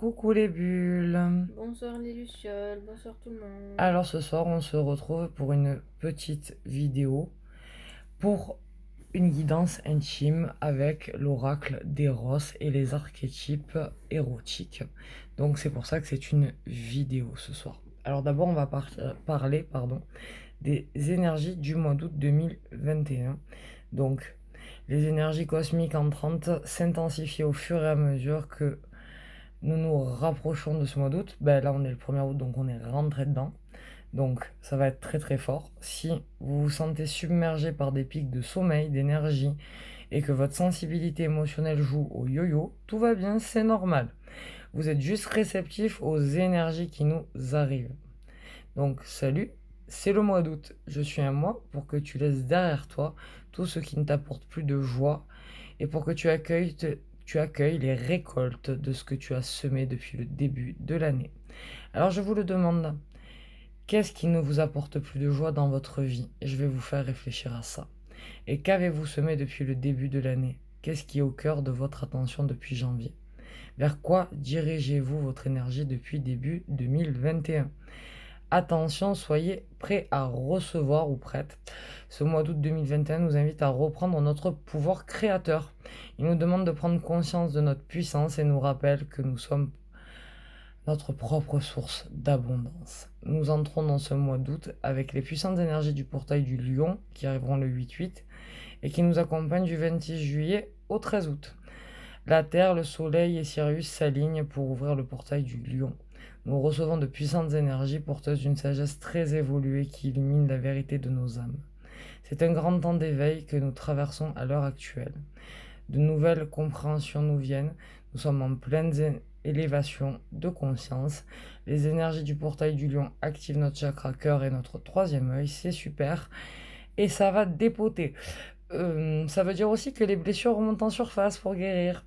Coucou les bulles. Bonsoir les Lucioles, bonsoir tout le monde. Alors ce soir, on se retrouve pour une petite vidéo pour une guidance intime avec l'oracle d'Eros et les archétypes érotiques. Donc c'est pour ça que c'est une vidéo ce soir. Alors d'abord, on va parler des énergies du mois d'août 2021. Donc les énergies cosmiques entrantes s'intensifient au fur et à mesure que nous nous rapprochons de ce mois d'août. Là, on est le 1er août, donc on est rentré dedans. Donc, ça va être très très fort. Si vous vous sentez submergé par des pics de sommeil, d'énergie, et que votre sensibilité émotionnelle joue au yo-yo, tout va bien, c'est normal. Vous êtes juste réceptif aux énergies qui nous arrivent. Donc, salut, c'est le mois d'août. Je suis un mois pour que tu laisses derrière toi tout ce qui ne t'apporte plus de joie et pour que tu accueilles les récoltes de ce que tu as semé depuis le début de l'année. Alors je vous le demande, qu'est-ce qui ne vous apporte plus de joie dans votre vie? Et je vais vous faire réfléchir à ça. Et qu'avez-vous semé depuis le début de l'année? Qu'est-ce qui est au cœur de votre attention depuis janvier? Vers quoi dirigez-vous votre énergie depuis début 2021? Attention, soyez prêts à recevoir ou prêtes. Ce mois d'août 2021 nous invite à reprendre notre pouvoir créateur. Il nous demande de prendre conscience de notre puissance et nous rappelle que nous sommes notre propre source d'abondance. Nous entrons dans ce mois d'août avec les puissantes énergies du portail du Lion qui arriveront le 8-8 et qui nous accompagnent du 26 juillet au 13 août. La Terre, le Soleil et Sirius s'alignent pour ouvrir le portail du Lion. Nous recevons de puissantes énergies porteuses d'une sagesse très évoluée qui illumine la vérité de nos âmes. C'est un grand temps d'éveil que nous traversons à l'heure actuelle. De nouvelles compréhensions nous viennent. Nous sommes en pleine élévation de conscience. Les énergies du portail du Lion activent notre chakra cœur et notre troisième œil. C'est super. Et ça va dépoter. Ça veut dire aussi que les blessures remontent en surface pour guérir.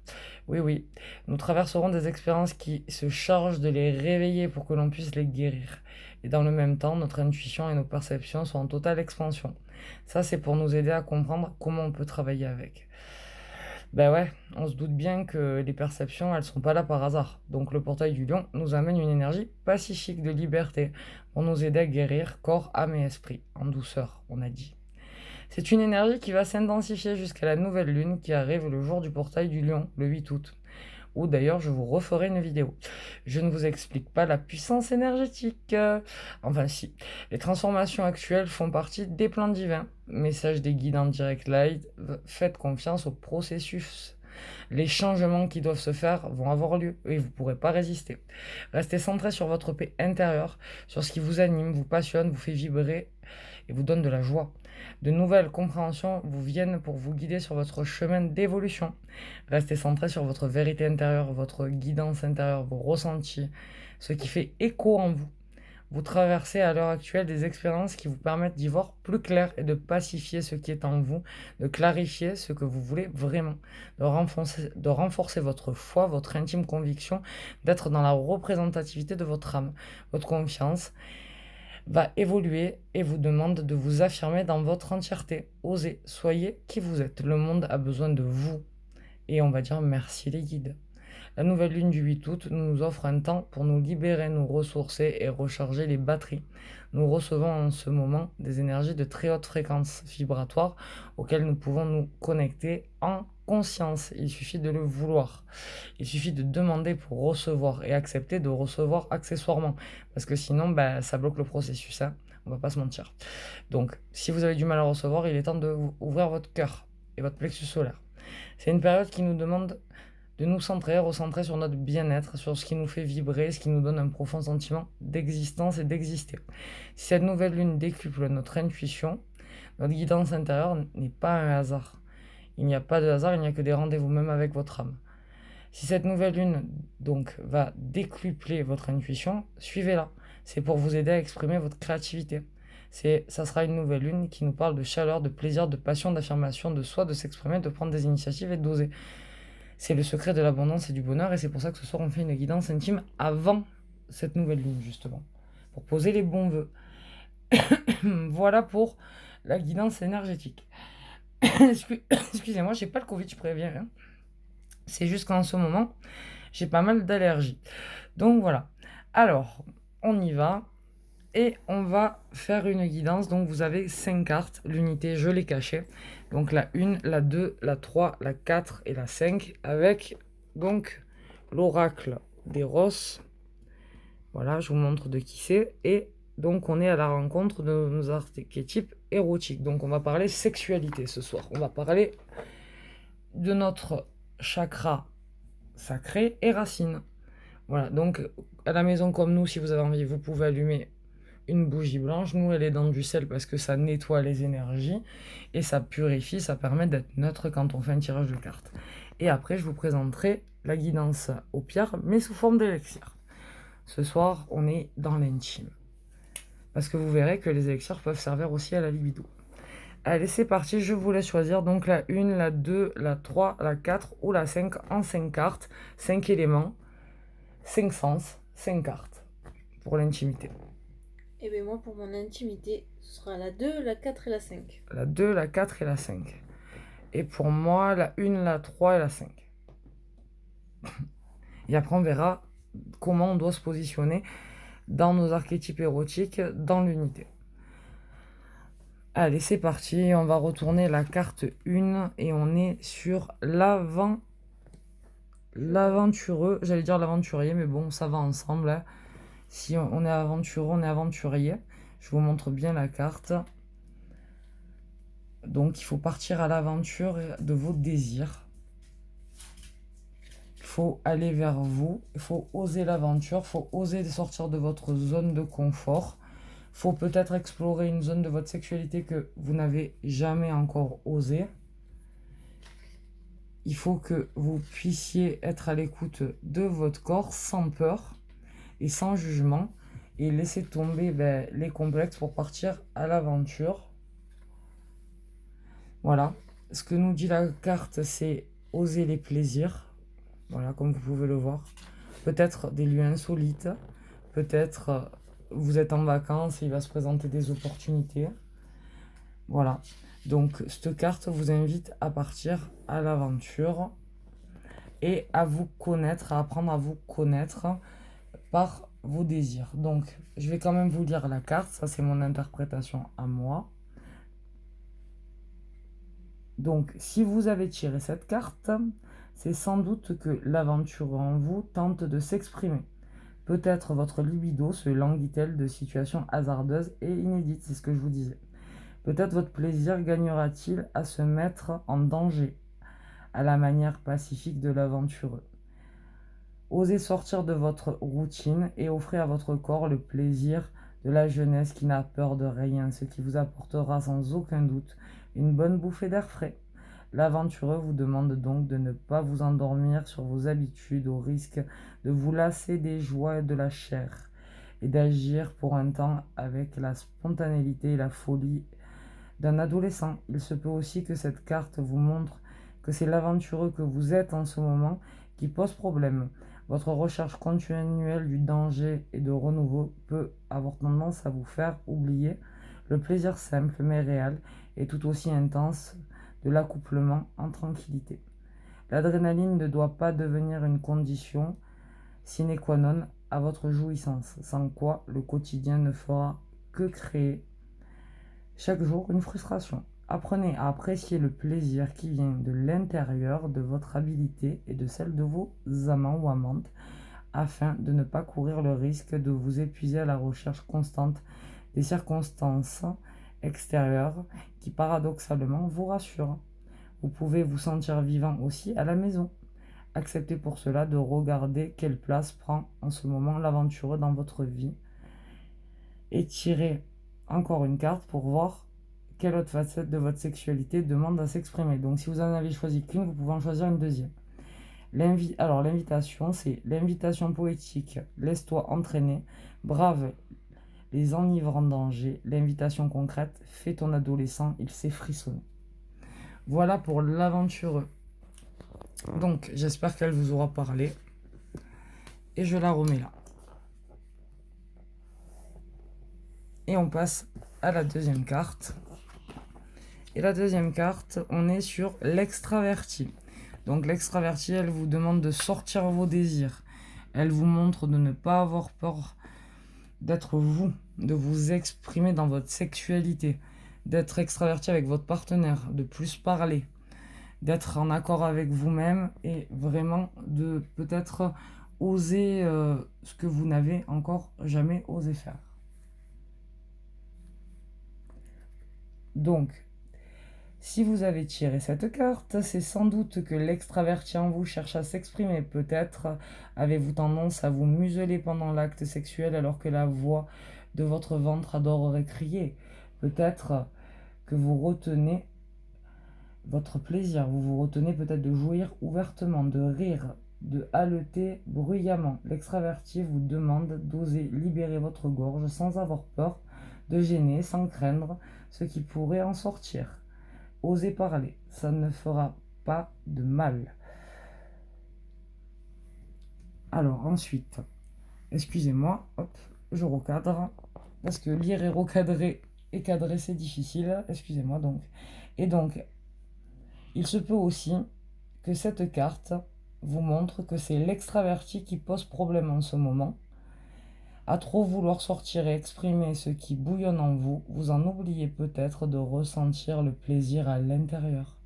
Oui, oui. Nous traverserons des expériences qui se chargent de les réveiller pour que l'on puisse les guérir. Et dans le même temps, notre intuition et nos perceptions sont en totale expansion. Ça, c'est pour nous aider à comprendre comment on peut travailler avec. Ouais, on se doute bien que les perceptions, elles sont pas là par hasard. Donc le portail du Lion nous amène une énergie pacifique de liberté pour nous aider à guérir corps, âme et esprit, en douceur, on a dit. C'est une énergie qui va s'intensifier jusqu'à la nouvelle lune qui arrive le jour du portail du Lion, le 8 août. Où d'ailleurs je vous referai une vidéo. Je ne vous explique pas la puissance énergétique. Enfin si, les transformations actuelles font partie des plans divins. Message des guides en direct live, faites confiance au processus. Les changements qui doivent se faire vont avoir lieu et vous ne pourrez pas résister. Restez centré sur votre paix intérieure, sur ce qui vous anime, vous passionne, vous fait vibrer et vous donne de la joie. De nouvelles compréhensions vous viennent pour vous guider sur votre chemin d'évolution. Restez centré sur votre vérité intérieure, votre guidance intérieure, vos ressentis, ce qui fait écho en vous. Vous traversez à l'heure actuelle des expériences qui vous permettent d'y voir plus clair et de pacifier ce qui est en vous, de clarifier ce que vous voulez vraiment, de renforcer votre foi, votre intime conviction, d'être dans la représentativité de votre âme. Votre confiance va évoluer et vous demande de vous affirmer dans votre entièreté. Osez, soyez qui vous êtes. Le monde a besoin de vous. Et on va dire merci les guides. La nouvelle lune du 8 août nous offre un temps pour nous libérer, nous ressourcer et recharger les batteries. Nous recevons en ce moment des énergies de très haute fréquence vibratoire auxquelles nous pouvons nous connecter en conscience. Il suffit de le vouloir. Il suffit de demander pour recevoir et accepter de recevoir accessoirement. Parce que sinon, ça bloque le processus. On va pas se mentir. Donc, si vous avez du mal à recevoir, il est temps de ouvrir votre cœur et votre plexus solaire. C'est une période qui nous demande de nous centrer, recentrer sur notre bien-être, sur ce qui nous fait vibrer, ce qui nous donne un profond sentiment d'existence et d'exister. Si cette nouvelle lune décuple notre intuition, notre guidance intérieure n'est pas un hasard. Il n'y a pas de hasard, il n'y a que des rendez-vous même avec votre âme. Si cette nouvelle lune donc va décupler votre intuition, suivez-la. C'est pour vous aider à exprimer votre créativité. Ça sera une nouvelle lune qui nous parle de chaleur, de plaisir, de passion, d'affirmation de soi, de s'exprimer, de prendre des initiatives et d'oser. C'est le secret de l'abondance et du bonheur, et c'est pour ça que ce soir on fait une guidance intime avant cette nouvelle lune, justement, pour poser les bons vœux. Voilà pour la guidance énergétique. Excusez-moi, j'ai pas le Covid, je préviens. C'est juste qu'en ce moment, j'ai pas mal d'allergies. Donc voilà. Alors, on y va. Et on va faire une guidance. Donc vous avez 5 cartes. L'unité, je l'ai cachée. Donc la 1, la 2, la 3, la 4 et la 5. Avec donc l'oracle d'Eros. Voilà, je vous montre de qui c'est. Et donc on est à la rencontre de nos archétypes érotiques. Donc on va parler sexualité ce soir. On va parler de notre chakra sacré et racine. Voilà, donc à la maison comme nous, si vous avez envie, vous pouvez allumer une bougie blanche. Nous, elle est dans du sel parce que ça nettoie les énergies et ça purifie, ça permet d'être neutre quand on fait un tirage de cartes. Et après, je vous présenterai la guidance aux pierres, mais sous forme d'élixir. Ce soir, on est dans l'intime. Parce que vous verrez que les élixirs peuvent servir aussi à la libido. Allez, c'est parti, je vous laisse choisir donc la 1, la 2, la 3, la 4 ou la 5 en 5 cartes, 5 éléments, 5 sens, 5 cartes pour l'intimité. Et bien moi, pour mon intimité, ce sera la 2, la 4 et la 5. La 2, la 4 et la 5. Et pour moi, la 1, la 3 et la 5. Et après, on verra comment on doit se positionner dans nos archétypes érotiques, dans l'unité. Allez, c'est parti. On va retourner la carte 1 et on est sur l'aventureux. J'allais dire l'aventurier, mais bon, ça va ensemble. Hein. Si on est aventureux, on est aventurier. Je vous montre bien la carte. Donc, il faut partir à l'aventure de vos désirs. Il faut aller vers vous. Il faut oser l'aventure. Il faut oser sortir de votre zone de confort. Il faut peut-être explorer une zone de votre sexualité que vous n'avez jamais encore osé. Il faut que vous puissiez être à l'écoute de votre corps sans peur et sans jugement et laisser tomber les complexes pour partir à l'aventure. Voilà. Ce que nous dit la carte, c'est oser les plaisirs. Voilà, comme vous pouvez le voir. Peut-être des lieux insolites. Peut-être vous êtes en vacances et il va se présenter des opportunités. Voilà. Donc, cette carte vous invite à partir à l'aventure et à vous connaître, à apprendre à vous connaître par vos désirs. Donc, je vais quand même vous lire la carte. Ça, c'est mon interprétation à moi. Donc, si vous avez tiré cette carte, c'est sans doute que l'aventure en vous tente de s'exprimer. Peut-être votre libido se languit-elle de situations hasardeuses et inédites, c'est ce que je vous disais. Peut-être votre plaisir gagnera-t-il à se mettre en danger, à la manière pacifique de l'aventureux. Osez sortir de votre routine et offrez à votre corps le plaisir de la jeunesse qui n'a peur de rien, ce qui vous apportera sans aucun doute une bonne bouffée d'air frais. L'aventureux vous demande donc de ne pas vous endormir sur vos habitudes au risque de vous lasser des joies de la chair et d'agir pour un temps avec la spontanéité et la folie d'un adolescent. Il se peut aussi que cette carte vous montre que c'est l'aventureux que vous êtes en ce moment qui pose problème. Votre recherche continuelle du danger et de renouveau peut avoir tendance à vous faire oublier le plaisir simple mais réel et tout aussi intense de l'accouplement en tranquillité. L'adrénaline ne doit pas devenir une condition sine qua non à votre jouissance, sans quoi le quotidien ne fera que créer chaque jour une frustration. Apprenez à apprécier le plaisir qui vient de l'intérieur de votre habileté et de celle de vos amants ou amantes, afin de ne pas courir le risque de vous épuiser à la recherche constante des circonstances extérieures qui paradoxalement vous rassurent. Vous pouvez vous sentir vivant aussi à la maison. Acceptez pour cela de regarder quelle place prend en ce moment l'aventureux dans votre vie et tirez encore une carte pour voir quelle autre facette de votre sexualité demande à s'exprimer. Donc si vous en avez choisi qu'une, vous pouvez en choisir une deuxième. Alors l'invitation, c'est l'invitation poétique. Laisse-toi entraîner, brave les enivrants dangers. L'invitation concrète, fais ton adolescent, il sait frissonner. Voilà pour l'aventureux. Donc j'espère qu'elle vous aura parlé. Et je la remets là. Et on passe à la deuxième carte. Et la deuxième carte, on est sur l'extraverti. Donc l'extravertie, elle vous demande de sortir vos désirs. Elle vous montre de ne pas avoir peur d'être vous, de vous exprimer dans votre sexualité, d'être extraverti avec votre partenaire, de plus parler, d'être en accord avec vous-même et vraiment de peut-être oser ce que vous n'avez encore jamais osé faire. Donc, si vous avez tiré cette carte, c'est sans doute que l'extraverti en vous cherche à s'exprimer. Peut-être avez-vous tendance à vous museler pendant l'acte sexuel alors que la voix de votre ventre adorerait crier. Peut-être que vous retenez votre plaisir, vous vous retenez peut-être de jouir ouvertement, de rire, de haleter bruyamment. L'extraverti vous demande d'oser libérer votre gorge sans avoir peur, de gêner, sans craindre ce qui pourrait en sortir. Osez parler, ça ne fera pas de mal. Alors ensuite, excusez-moi, hop, je recadre, parce que lire et recadrer et cadrer c'est difficile, excusez-moi donc. Et donc, il se peut aussi que cette carte vous montre que c'est l'extraverti qui pose problème en ce moment. À trop vouloir sortir et exprimer ce qui bouillonne en vous, vous en oubliez peut-être de ressentir le plaisir à l'intérieur.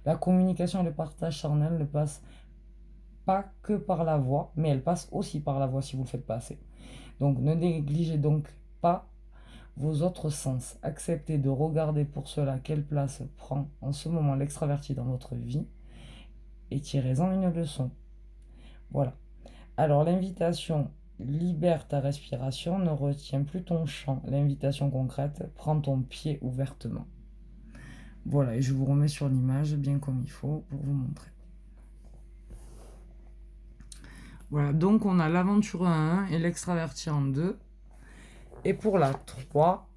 La communication et le partage charnel ne passent pas que par la voix, mais elle passe aussi par la voix si vous ne le faites pas assez. Donc ne négligez donc pas vos autres sens. Acceptez de regarder pour cela quelle place prend en ce moment l'extraverti dans votre vie et tirez-en une leçon. Voilà. Alors l'invitation libère ta respiration, ne retient plus ton chant. L'invitation concrète, prends ton pied ouvertement. Voilà, et je vous remets sur l'image bien comme il faut pour vous montrer. Voilà, donc on a l'aventureux en 1 et l'extraverti en 2. Et pour la 3,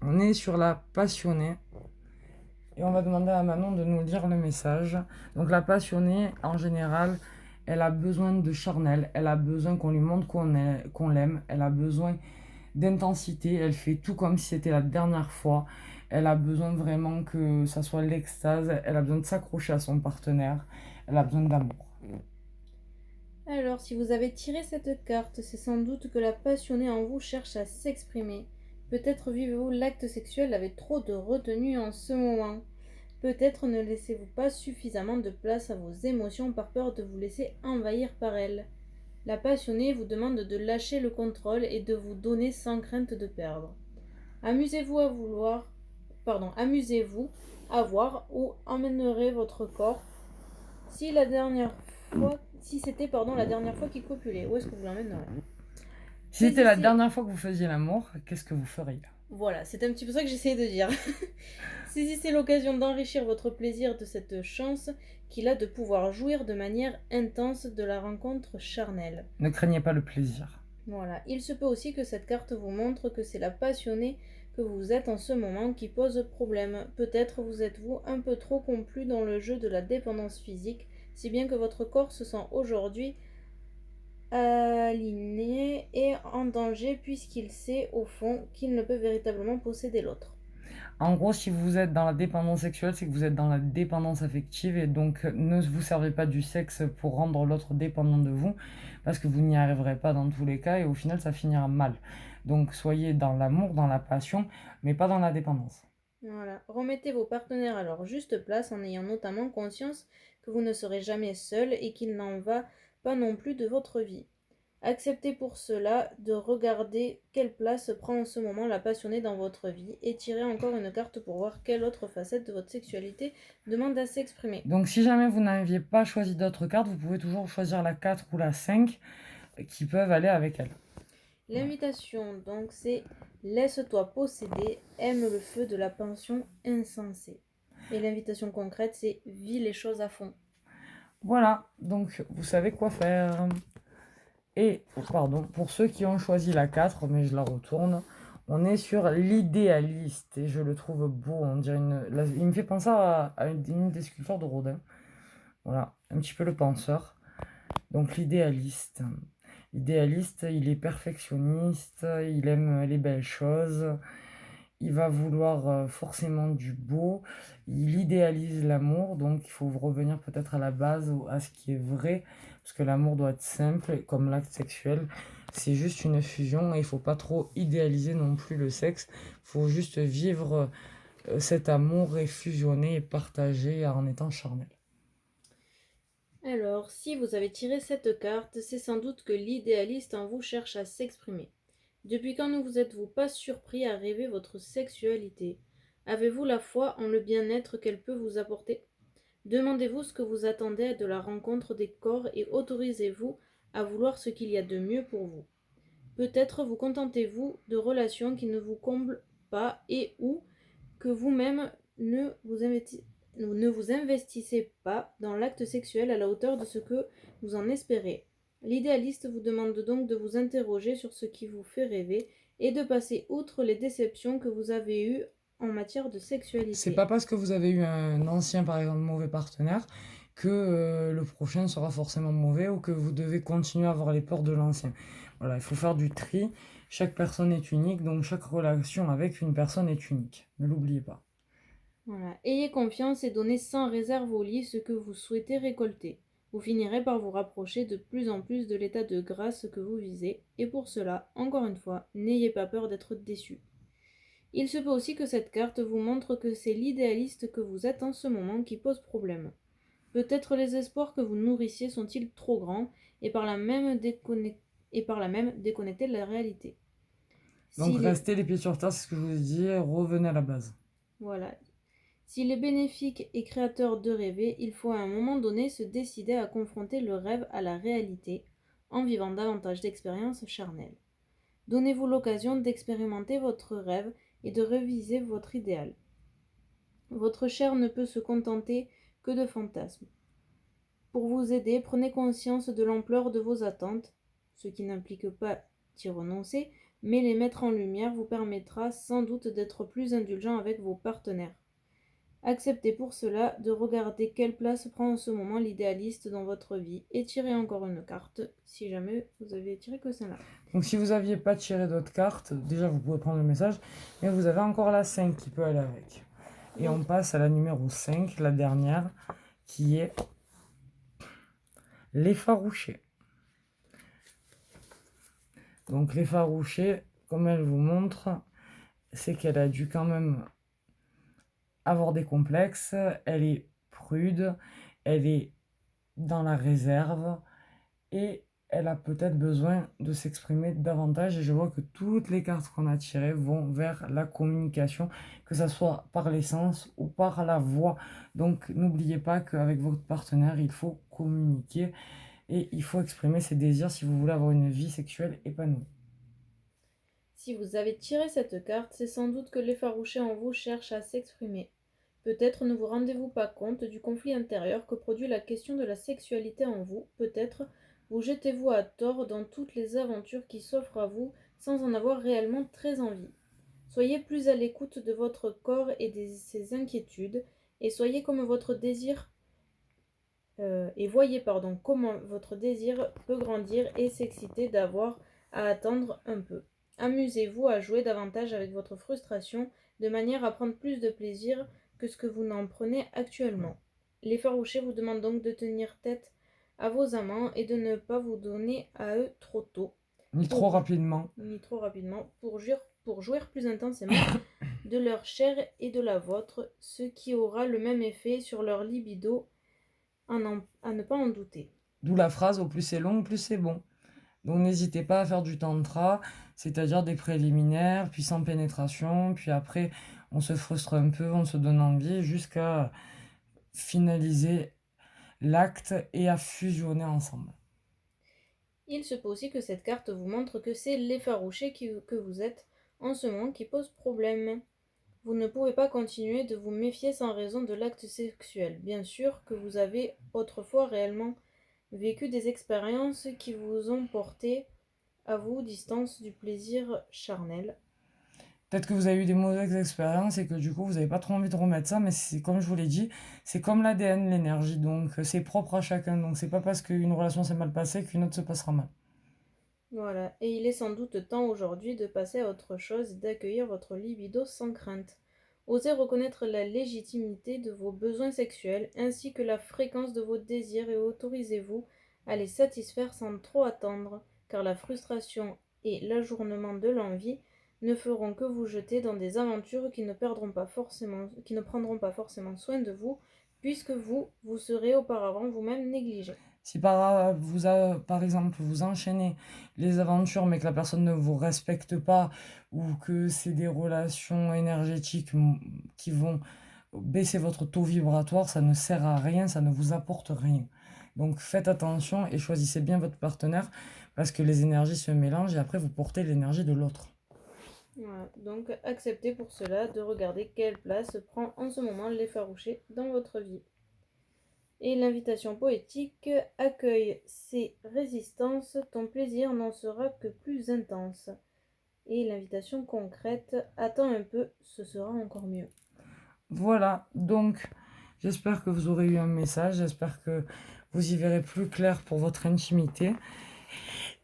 on est sur la passionnée. Et on va demander à Manon de nous lire le message. Donc la passionnée, en général, elle a besoin de charnel, elle a besoin qu'on lui montre qu'on l'aime, elle a besoin d'intensité, elle fait tout comme si c'était la dernière fois, elle a besoin vraiment que ça soit l'extase, elle a besoin de s'accrocher à son partenaire, elle a besoin d'amour. Alors, si vous avez tiré cette carte, c'est sans doute que la passionnée en vous cherche à s'exprimer. Peut-être vivez-vous l'acte sexuel avec trop de retenue en ce moment. Peut-être ne laissez-vous pas suffisamment de place à vos émotions par peur de vous laisser envahir par elles. La passionnée vous demande de lâcher le contrôle et de vous donner sans crainte de perdre. Amusez-vous à voir où emmènerait votre corps si c'était la dernière fois qu'il copulait. Où est-ce que vous l'emmènerez? Si c'était la dernière fois que vous faisiez l'amour, qu'est-ce que vous feriez? Voilà, c'est un petit peu ça que j'essayais de dire. Saisissez l'occasion d'enrichir votre plaisir de cette chance qu'il a de pouvoir jouir de manière intense de la rencontre charnelle. Ne craignez pas le plaisir. Voilà, il se peut aussi que cette carte vous montre que c'est la passionnée que vous êtes en ce moment qui pose problème. Peut-être vous êtes-vous un peu trop complu dans le jeu de la dépendance physique, si bien que votre corps se sent aujourd'hui aligné et en danger puisqu'il sait au fond qu'il ne peut véritablement posséder l'autre. En gros, si vous êtes dans la dépendance sexuelle, c'est que vous êtes dans la dépendance affective et donc ne vous servez pas du sexe pour rendre l'autre dépendant de vous parce que vous n'y arriverez pas dans tous les cas et au final ça finira mal. Donc soyez dans l'amour, dans la passion, mais pas dans la dépendance. Voilà, remettez vos partenaires à leur juste place en ayant notamment conscience que vous ne serez jamais seul et qu'il n'en va pas non plus de votre vie. Acceptez pour cela de regarder quelle place prend en ce moment la passionnée dans votre vie et tirez encore une carte pour voir quelle autre facette de votre sexualité demande à s'exprimer. Donc si jamais vous n'aviez pas choisi d'autres cartes, vous pouvez toujours choisir la 4 ou la 5 qui peuvent aller avec elle. L'invitation, donc, c'est « Laisse-toi posséder, aime le feu de la passion insensée ». Et l'invitation concrète, c'est « Vis les choses à fond ». Voilà, donc vous savez quoi faire. Et, pardon, pour ceux qui ont choisi la 4, mais je la retourne, on est sur l'idéaliste. Et je le trouve beau, on dirait il me fait penser à une des sculptures de Rodin. Voilà, un petit peu le penseur. Donc l'idéaliste. L'idéaliste, il est perfectionniste, il aime les belles choses, il va vouloir forcément du beau, il idéalise l'amour, donc il faut revenir peut-être à la base, à ce qui est vrai, parce que l'amour doit être simple, comme l'acte sexuel, c'est juste une fusion, et il faut pas trop idéaliser non plus le sexe, il faut juste vivre cet amour et fusionner et partager en étant charnel. Alors, si vous avez tiré cette carte, c'est sans doute que l'idéaliste en vous cherche à s'exprimer. Depuis quand ne vous êtes-vous pas surpris à rêver votre sexualité? Avez-vous la foi en le bien-être qu'elle peut vous apporter? Demandez-vous ce que vous attendez de la rencontre des corps et autorisez-vous à vouloir ce qu'il y a de mieux pour vous. Peut-être vous contentez-vous de relations qui ne vous comblent pas et ou que vous-même ne vous investissez pas dans l'acte sexuel à la hauteur de ce que vous en espérez. L'idéaliste vous demande donc de vous interroger sur ce qui vous fait rêver et de passer outre les déceptions que vous avez eues en matière de C'est sexualité. pas parce que vous avez eu un ancien, par exemple, mauvais partenaire, que le prochain sera forcément mauvais ou que vous devez continuer à avoir les peurs de l'ancien. Voilà, il faut faire du tri. Chaque personne est unique, donc chaque relation avec une personne est unique. Ne l'oubliez pas. Voilà. Ayez confiance et donnez sans réserve au lit ce que vous souhaitez récolter. Vous finirez par vous rapprocher de plus en plus de l'état de grâce que vous visez, et pour cela, encore une fois, n'ayez pas peur d'être déçu. Il se peut aussi que cette carte vous montre que c'est l'idéaliste que vous êtes en ce moment qui pose problème. Peut-être les espoirs que vous nourrissiez sont-ils trop grands et par là même déconnectés de la réalité. Donc S'il est... restez les pieds sur terre, c'est ce que je vous ai dit, revenez à la base. Voilà. S'il est bénéfique et créateur de rêver, il faut à un moment donné se décider à confronter le rêve à la réalité en vivant davantage d'expériences charnelles. Donnez-vous l'occasion d'expérimenter votre rêve et de réviser votre idéal. Votre chair ne peut se contenter que de fantasmes. Pour vous aider, prenez conscience de l'ampleur de vos attentes, ce qui n'implique pas d'y renoncer, mais les mettre en lumière vous permettra sans doute d'être plus indulgent avec vos partenaires. Acceptez pour cela de regarder quelle place prend en ce moment l'idéaliste dans votre vie et tirez encore une carte si jamais vous avez tiré que celle-là. Donc si vous n'aviez pas tiré d'autres cartes, déjà vous pouvez prendre le message, mais vous avez encore la 5 qui peut aller avec. Et on passe à la numéro 5, la dernière, qui est l'effarouché. Donc l'effarouché, comme elle vous montre, c'est qu'elle a dû quand même avoir des complexes, elle est prude, elle est dans la réserve et elle a peut-être besoin de s'exprimer davantage. Et je vois que toutes les cartes qu'on a tirées vont vers la communication, que ce soit par les sens ou par la voix. Donc n'oubliez pas qu'avec votre partenaire, il faut communiquer et il faut exprimer ses désirs si vous voulez avoir une vie sexuelle épanouie. Si vous avez tiré cette carte, c'est sans doute que l'effarouché en vous cherche à s'exprimer. Peut-être ne vous rendez-vous pas compte du conflit intérieur que produit la question de la sexualité en vous, peut-être vous jetez-vous à tort dans toutes les aventures qui s'offrent à vous sans en avoir réellement très envie. Soyez plus à l'écoute de votre corps et de ses inquiétudes, et soyez comme votre désir et voyez comment votre désir peut grandir et s'exciter d'avoir à attendre un peu. Amusez-vous à jouer davantage avec votre frustration de manière à prendre plus de plaisir que ce que vous n'en prenez actuellement. L'effarouché vous demande donc de tenir tête à vos amants et de ne pas vous donner à eux trop tôt, Ni trop rapidement. pour jouir plus intensément de leur chair et de la vôtre, ce qui aura le même effet sur leur libido à ne pas en douter. D'où la phrase au plus c'est long, au plus c'est bon. Donc n'hésitez pas à faire du tantra, c'est-à-dire des préliminaires, puis sans pénétration, puis après on se frustre un peu, on se donne envie, jusqu'à finaliser l'acte et à fusionner ensemble. Il se peut aussi que cette carte vous montre que c'est l'effarouché que vous êtes en ce moment qui pose problème. Vous ne pouvez pas continuer de vous méfier sans raison de l'acte sexuel. Bien sûr que vous avez autrefois réellement vécu des expériences qui vous ont porté à vous distance du plaisir charnel. Peut-être que vous avez eu des mauvaises expériences et que du coup vous n'avez pas trop envie de remettre ça, mais c'est comme je vous l'ai dit, c'est comme l'ADN, l'énergie, donc c'est propre à chacun. Donc c'est pas parce qu'une relation s'est mal passée qu'une autre se passera mal. Voilà, et il est sans doute temps aujourd'hui de passer à autre chose et d'accueillir votre libido sans crainte. Osez reconnaître la légitimité de vos besoins sexuels ainsi que la fréquence de vos désirs et autorisez-vous à les satisfaire sans trop attendre, car la frustration et l'ajournement de l'envie ne feront que vous jeter dans des aventures qui ne prendront pas forcément soin de vous, puisque vous serez auparavant vous-même négligé. Si par exemple vous enchaînez les aventures mais que la personne ne vous respecte pas ou que c'est des relations énergétiques qui vont baisser votre taux vibratoire, ça ne sert à rien, ça ne vous apporte rien. Donc faites attention et choisissez bien votre partenaire parce que les énergies se mélangent et après vous portez l'énergie de l'autre. Voilà, donc acceptez pour cela de regarder quelle place prend en ce moment l'effarouché dans votre vie. Et l'invitation poétique: accueille ces résistances, ton plaisir n'en sera que plus intense. Et l'invitation concrète: attends un peu, ce sera encore mieux. Voilà, donc j'espère que vous aurez eu un message, j'espère que vous y verrez plus clair pour votre intimité.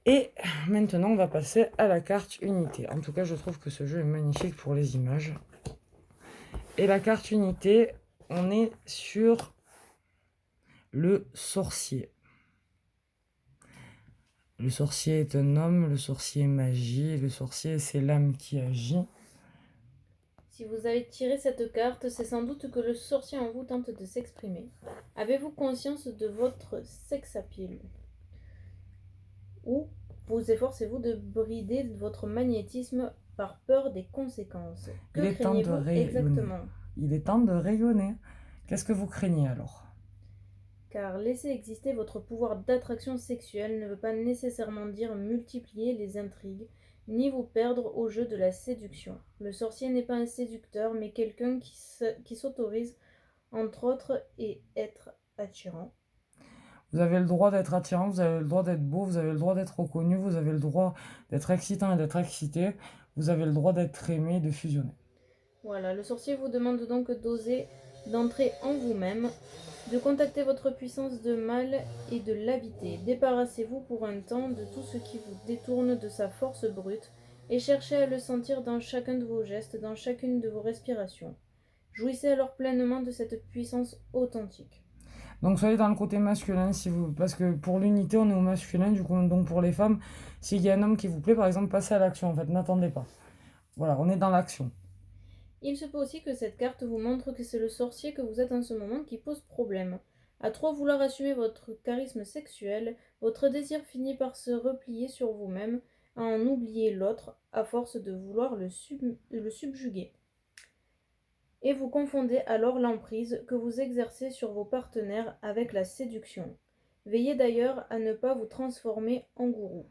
Et maintenant, on va passer à la carte unité. En tout cas, je trouve que ce jeu est magnifique pour les images. Et la carte unité, on est sur le sorcier. Le sorcier est un homme, le sorcier est magie, le sorcier c'est l'âme qui agit. Si vous avez tiré cette carte, c'est sans doute que le sorcier en vous tente de s'exprimer. Avez-vous conscience de votre sex appeal? Ou vous efforcez-vous de brider votre magnétisme par peur des conséquences? Que craignez-vous exactement? Il est temps de rayonner. Qu'est-ce que vous craignez alors? Car laisser exister votre pouvoir d'attraction sexuelle ne veut pas nécessairement dire multiplier les intrigues, ni vous perdre au jeu de la séduction. Le sorcier n'est pas un séducteur, mais quelqu'un qui s'autorise, entre autres, et être attirant. Vous avez le droit d'être attirant, vous avez le droit d'être beau, vous avez le droit d'être reconnu, vous avez le droit d'être excitant et d'être excité, vous avez le droit d'être aimé, de fusionner. Voilà, le sorcier vous demande donc d'oser, d'entrer en vous-même, de contacter votre puissance de mal et de l'habiter. Débarrassez-vous pour un temps de tout ce qui vous détourne de sa force brute et cherchez à le sentir dans chacun de vos gestes, dans chacune de vos respirations. Jouissez alors pleinement de cette puissance authentique. Donc soyez dans le côté masculin, parce que pour l'unité on est au masculin, du coup, donc pour les femmes, s'il y a un homme qui vous plaît, par exemple, passez à l'action, en fait, n'attendez pas. Voilà, on est dans l'action. Il se peut aussi que cette carte vous montre que c'est le sorcier que vous êtes en ce moment qui pose problème. À trop vouloir assumer votre charisme sexuel, votre désir finit par se replier sur vous-même, à en oublier l'autre, à force de vouloir le subjuguer. Et vous confondez alors l'emprise que vous exercez sur vos partenaires avec la séduction. Veillez d'ailleurs à ne pas vous transformer en gourou.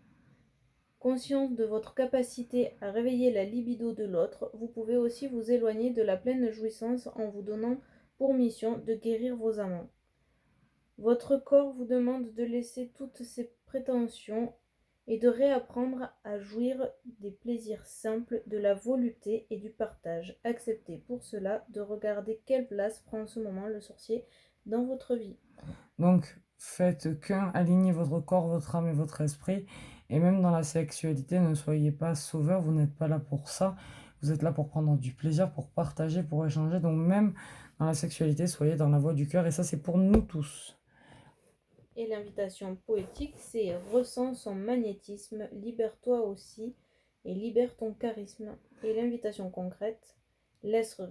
Conscient de votre capacité à réveiller la libido de l'autre, vous pouvez aussi vous éloigner de la pleine jouissance en vous donnant pour mission de guérir vos amants. Votre corps vous demande de laisser toutes ces prétentions et de réapprendre à jouir des plaisirs simples, de la volupté et du partage. Acceptez pour cela de regarder quelle place prend en ce moment le sorcier dans votre vie. Donc faites qu'un, alignez votre corps, votre âme et votre esprit. Et même dans la sexualité, ne soyez pas sauveur, vous n'êtes pas là pour ça. Vous êtes là pour prendre du plaisir, pour partager, pour échanger. Donc même dans la sexualité, soyez dans la voie du cœur. Et ça, c'est pour nous tous. Et l'invitation poétique, c'est ressens son magnétisme, libère-toi aussi et libère ton charisme. Et l'invitation concrète, laisse-le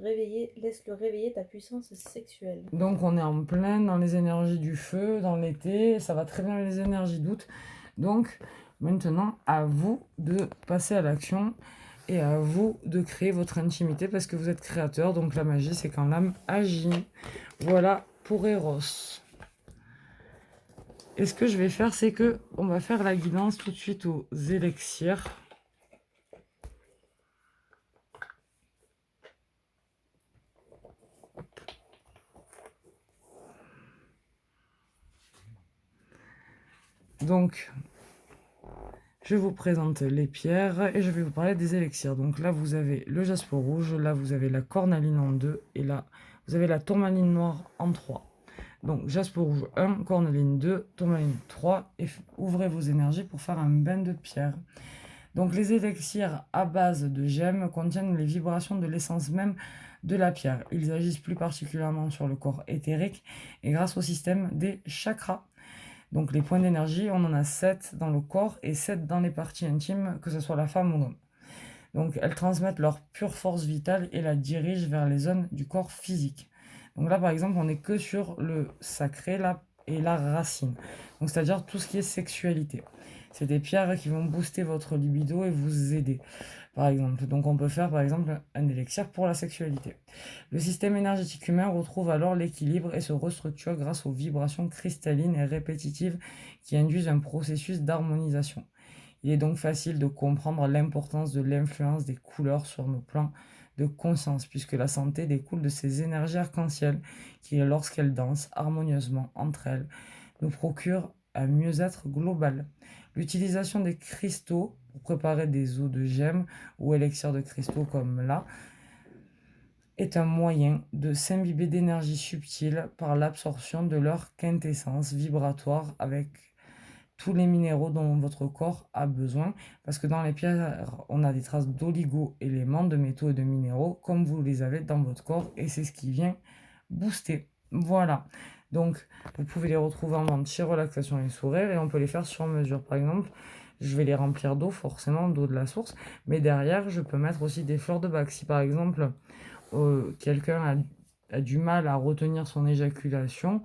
réveiller ta puissance sexuelle. Donc on est en plein dans les énergies du feu, dans l'été, ça va très bien avec les énergies d'août. Donc maintenant, à vous de passer à l'action et à vous de créer votre intimité parce que vous êtes créateur. Donc la magie, c'est quand l'âme agit. Voilà pour Eros. Et ce que je vais faire, c'est que on va faire la guidance tout de suite aux élixirs. Donc, je vous présente les pierres et je vais vous parler des élixirs. Donc là, vous avez le jaspe rouge, là, vous avez la cornaline en 2 et là, vous avez la tourmaline noire en 3. Donc, jaspe rouge 1, cornaline 2, tourmaline 3 et ouvrez vos énergies pour faire un bain de pierre. Donc, les élixirs à base de gemmes contiennent les vibrations de l'essence même de la pierre. Ils agissent plus particulièrement sur le corps éthérique et grâce au système des chakras. Donc les points d'énergie, on en a 7 dans le corps et 7 dans les parties intimes, que ce soit la femme ou l'homme. Donc elles transmettent leur pure force vitale et la dirigent vers les zones du corps physique. Donc là par exemple on n'est que sur le sacré et la racine. Donc c'est-à-dire tout ce qui est sexualité. C'est des pierres qui vont booster votre libido et vous aider par exemple. Donc on peut faire par exemple un élixir pour la sexualité. Le système énergétique humain retrouve alors l'équilibre et se restructure grâce aux vibrations cristallines et répétitives qui induisent un processus d'harmonisation. Il est donc facile de comprendre l'importance de l'influence des couleurs sur nos plans de conscience, puisque la santé découle de ces énergies arc-en-ciel qui, lorsqu'elles dansent harmonieusement entre elles, nous procurent un mieux-être global. L'utilisation des cristaux pour préparer des eaux de gemme ou élixirs de cristaux comme là est un moyen de s'imbiber d'énergie subtile par l'absorption de leur quintessence vibratoire avec tous les minéraux dont votre corps a besoin, parce que dans les pierres, on a des traces d'oligo-éléments, de métaux et de minéraux, comme vous les avez dans votre corps, et c'est ce qui vient booster. Voilà. Donc, vous pouvez les retrouver en vente chez Relaxation et Sourire, et on peut les faire sur mesure. Par exemple, je vais les remplir d'eau, forcément, d'eau de la source, mais derrière, je peux mettre aussi des fleurs de bac. Si par exemple, quelqu'un a du mal à retenir son éjaculation,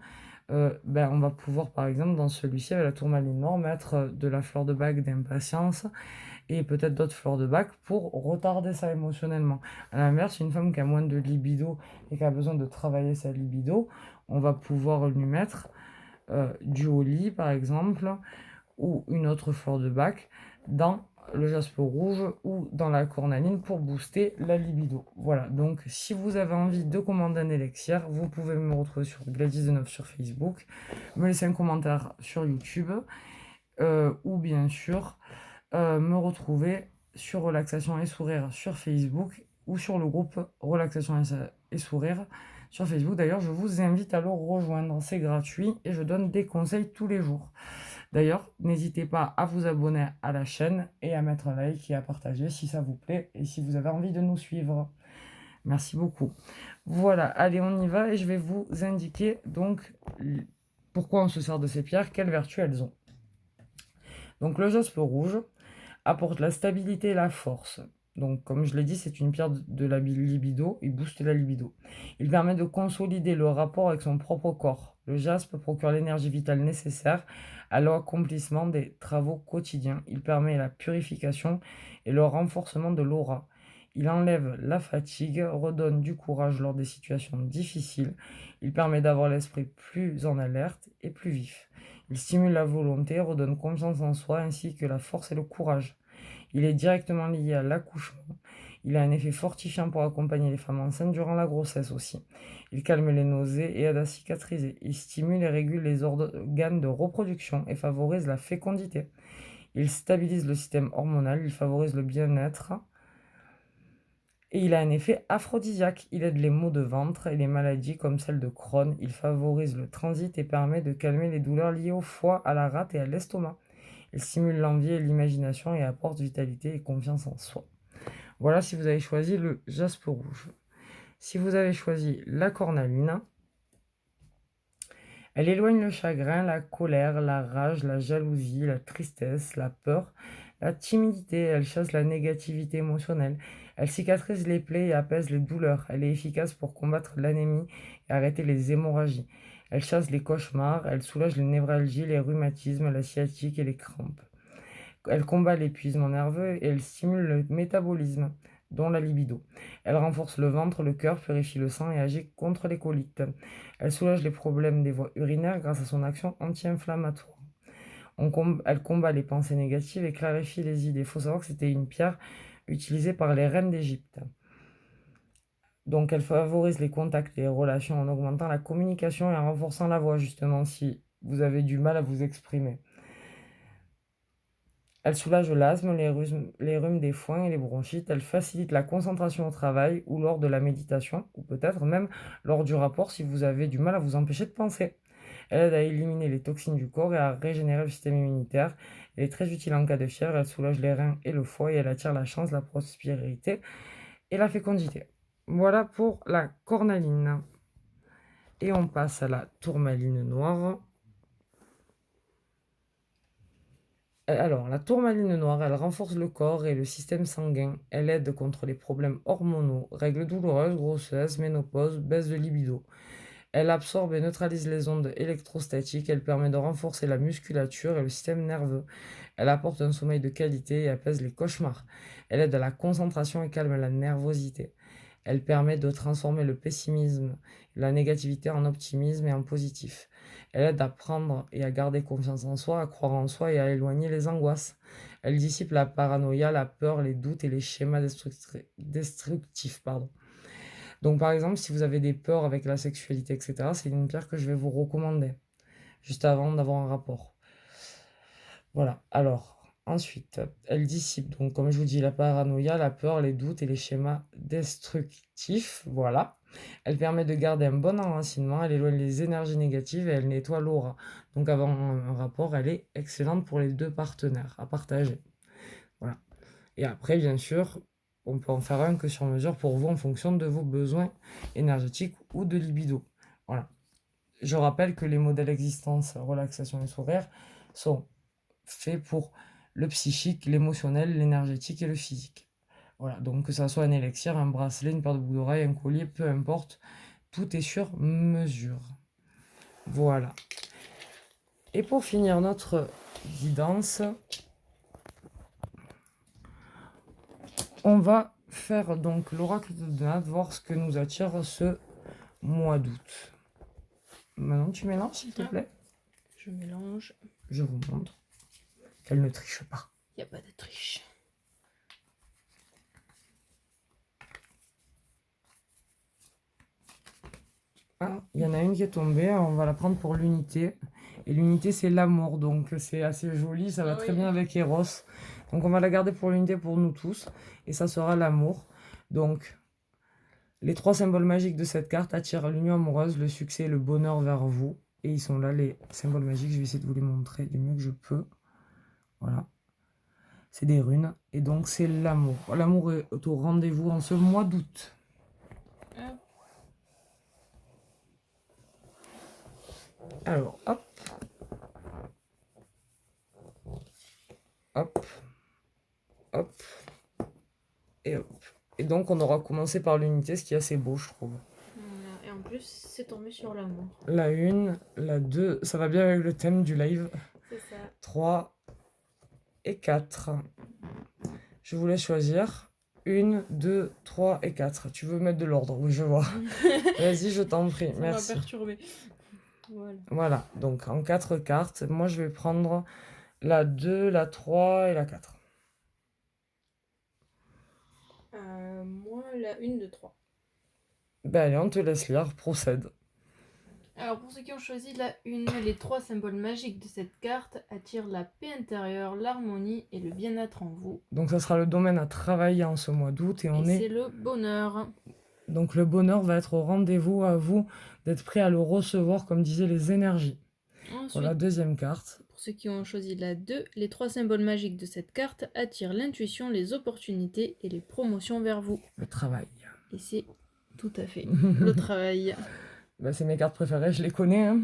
on va pouvoir par exemple dans celui-ci avec la tourmaline noire mettre de la fleur de bac d'impatience et peut-être d'autres fleurs de bac pour retarder ça émotionnellement. À l'inverse, une femme qui a moins de libido et qui a besoin de travailler sa libido, on va pouvoir lui mettre du holly par exemple ou une autre fleur de bac dans le jaspe rouge ou dans la cornaline pour booster la libido. Voilà, donc si vous avez envie de commander un élixir, vous pouvez me retrouver sur Gladys de Neuf sur Facebook, me laisser un commentaire sur YouTube ou bien sûr me retrouver sur Relaxation et Sourire sur Facebook ou sur le groupe Relaxation et Sourire sur Facebook. D'ailleurs, je vous invite à le rejoindre, c'est gratuit et je donne des conseils tous les jours. D'ailleurs, n'hésitez pas à vous abonner à la chaîne et à mettre un like et à partager si ça vous plaît et si vous avez envie de nous suivre. Merci beaucoup. Voilà, allez, on y va et je vais vous indiquer donc pourquoi on se sert de ces pierres, quelles vertus elles ont. Donc le jaspe rouge apporte la stabilité et la force. Donc comme je l'ai dit, c'est une pierre de la libido, il booste la libido. Il permet de consolider le rapport avec son propre corps. Le jaspe procure l'énergie vitale nécessaire à l'accomplissement des travaux quotidiens. Il permet la purification et le renforcement de l'aura. Il enlève la fatigue, redonne du courage lors des situations difficiles. Il permet d'avoir l'esprit plus en alerte et plus vif. Il stimule la volonté, redonne confiance en soi ainsi que la force et le courage. Il est directement lié à l'accouchement. Il a un effet fortifiant pour accompagner les femmes enceintes durant la grossesse aussi. Il calme les nausées et aide à cicatriser. Il stimule et régule les organes de reproduction et favorise la fécondité. Il stabilise le système hormonal, il favorise le bien-être. Et il a un effet aphrodisiaque. Il aide les maux de ventre et les maladies comme celle de Crohn. Il favorise le transit et permet de calmer les douleurs liées au foie, à la rate et à l'estomac. Il stimule l'envie et l'imagination et apporte vitalité et confiance en soi. Voilà si vous avez choisi le jaspe rouge. Si vous avez choisi la cornaline, elle éloigne le chagrin, la colère, la rage, la jalousie, la tristesse, la peur, la timidité. Elle chasse la négativité émotionnelle. Elle cicatrise les plaies et apaise les douleurs. Elle est efficace pour combattre l'anémie et arrêter les hémorragies. Elle chasse les cauchemars, elle soulage les névralgies, les rhumatismes, la sciatique et les crampes. Elle combat l'épuisement nerveux et elle stimule le métabolisme, dont la libido. Elle renforce le ventre, le cœur, purifie le sang et agit contre les colites. Elle soulage les problèmes des voies urinaires grâce à son action anti-inflammatoire. Elle combat les pensées négatives et clarifie les idées. Il faut savoir que c'était une pierre utilisée par les reines d'Égypte. Donc elle favorise les contacts et les relations en augmentant la communication et en renforçant la voix, justement, si vous avez du mal à vous exprimer. Elle soulage l'asthme, les rhumes des foins et les bronchites. Elle facilite la concentration au travail ou lors de la méditation, ou peut-être même lors du rapport si vous avez du mal à vous empêcher de penser. Elle aide à éliminer les toxines du corps et à régénérer le système immunitaire. Elle est très utile en cas de fièvre. Elle soulage les reins et le foie et elle attire la chance, la prospérité et la fécondité. Voilà pour la cornaline. Et on passe à la tourmaline noire. Alors, la tourmaline noire, elle renforce le corps et le système sanguin. Elle aide contre les problèmes hormonaux, règles douloureuses, grossesse, ménopause, baisse de libido. Elle absorbe et neutralise les ondes électrostatiques. Elle permet de renforcer la musculature et le système nerveux. Elle apporte un sommeil de qualité et apaise les cauchemars. Elle aide à la concentration et calme la nervosité. Elle permet de transformer le pessimisme, la négativité en optimisme et en positif. Elle aide à prendre et à garder confiance en soi, à croire en soi et à éloigner les angoisses. Elle dissipe la paranoïa, la peur, les doutes et les schémas destructifs. Donc par exemple, si vous avez des peurs avec la sexualité, etc., c'est une pierre que je vais vous recommander, juste avant d'avoir un rapport. Voilà, alors, ensuite, elle dissipe, donc comme je vous dis, la paranoïa, la peur, les doutes et les schémas destructifs, voilà. Elle permet de garder un bon enracinement, elle éloigne les énergies négatives et elle nettoie l'aura. Donc avant un rapport, elle est excellente pour les deux partenaires à partager. Voilà. Et après, bien sûr, on peut en faire un que sur mesure pour vous en fonction de vos besoins énergétiques ou de libido. Voilà. Je rappelle que les modèles existence, relaxation et sourire sont faits pour le psychique, l'émotionnel, l'énergétique et le physique. Voilà, donc que ça soit un élixir, un bracelet, une paire de boucles d'oreilles, un collier, peu importe, tout est sur mesure. Voilà. Et pour finir notre guidance, on va faire donc l'oracle de Donat, voir ce que nous attire ce mois d'août. Maintenant, tu mélanges, s'il te plaît. Je mélange. Je vous montre qu'elle ne triche pas. Il n'y a pas de triche. Ah, il y en a une qui est tombée, on va la prendre pour l'unité. Et l'unité, c'est l'amour, donc c'est assez joli, ça va très bien avec Eros. Donc on va la garder pour l'unité pour nous tous, et ça sera l'amour. Donc, les 3 symboles magiques de cette carte attirent l'union amoureuse, le succès et le bonheur vers vous. Et ils sont là, les symboles magiques, je vais essayer de vous les montrer du mieux que je peux. Voilà. C'est des runes, et donc c'est l'amour. L'amour est au rendez-vous en ce mois d'août. Alors, hop. Hop. Hop. Et hop. Et donc, on aura commencé par l'unité, ce qui est assez beau, je trouve. Voilà. Et en plus, c'est tombé sur l'amour. La 1, la 2, ça va bien avec le thème du live. C'est ça. 3 et 4. Je vous laisse choisir. 1, 2, 3 et 4. Tu veux mettre de l'ordre? Oui, je vois. Vas-y, je t'en prie. Ça Merci. m'a perturbé. Voilà. Voilà, donc en 4 cartes, moi je vais prendre la 2, la 3 et la 4. Moi, la 1 de 3. Ben allez, on te laisse lire, procède. Alors, pour ceux qui ont choisi la 1, les 3 symboles magiques de cette carte attirent la paix intérieure, l'harmonie et le bien-être en vous. Donc ça sera le domaine à travailler en ce mois d'août et c'est le bonheur. Donc le bonheur va être au rendez-vous, à vous d'être prêt à le recevoir, comme disaient les énergies. Ensuite, Pour la deuxième carte. Pour ceux qui ont choisi la 2, les 3 symboles magiques de cette carte attirent l'intuition, les opportunités et les promotions vers vous. Le travail. Et c'est tout à fait le travail. Ben, c'est mes cartes préférées, je les connais. Hein.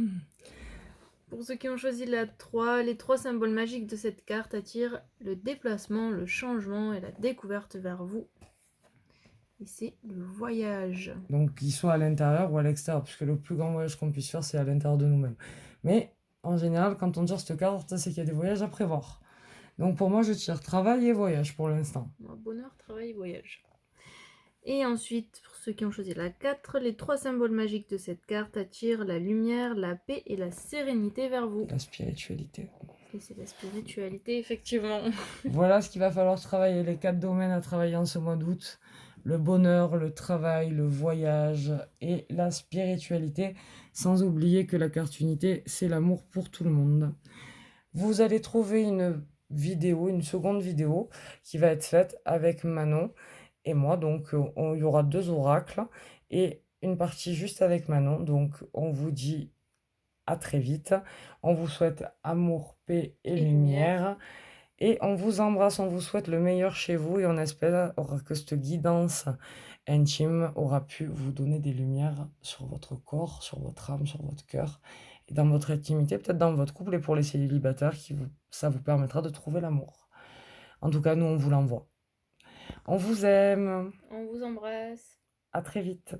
Pour ceux qui ont choisi la 3, les 3 symboles magiques de cette carte attirent le déplacement, le changement et la découverte vers vous. Et c'est le voyage. Donc qu'il soit à l'intérieur ou à l'extérieur, puisque le plus grand voyage qu'on puisse faire, c'est à l'intérieur de nous-mêmes. Mais en général, quand on tire cette carte, c'est qu'il y a des voyages à prévoir. Donc pour moi, je tire travail et voyage pour l'instant. Bonheur, travail, voyage. Et ensuite, pour ceux qui ont choisi la 4, les 3 symboles magiques de cette carte attirent la lumière, la paix et la sérénité vers vous. La spiritualité. Et c'est la spiritualité, effectivement. Voilà ce qu'il va falloir travailler, les 4 domaines à travailler en ce mois d'août. Le bonheur, le travail, le voyage et la spiritualité. Sans oublier que la carte unité, c'est l'amour pour tout le monde. Vous allez trouver une vidéo, une seconde vidéo qui va être faite avec Manon et moi. Donc, il y aura 2 oracles et une partie juste avec Manon. Donc, on vous dit à très vite. On vous souhaite amour, paix et lumière. Et on vous embrasse, on vous souhaite le meilleur chez vous et on espère que cette guidance intime aura pu vous donner des lumières sur votre corps, sur votre âme, sur votre cœur et dans votre intimité, peut-être dans votre couple et pour les célibataires, ça vous permettra de trouver l'amour. En tout cas, nous, on vous l'envoie. On vous aime. On vous embrasse. À très vite.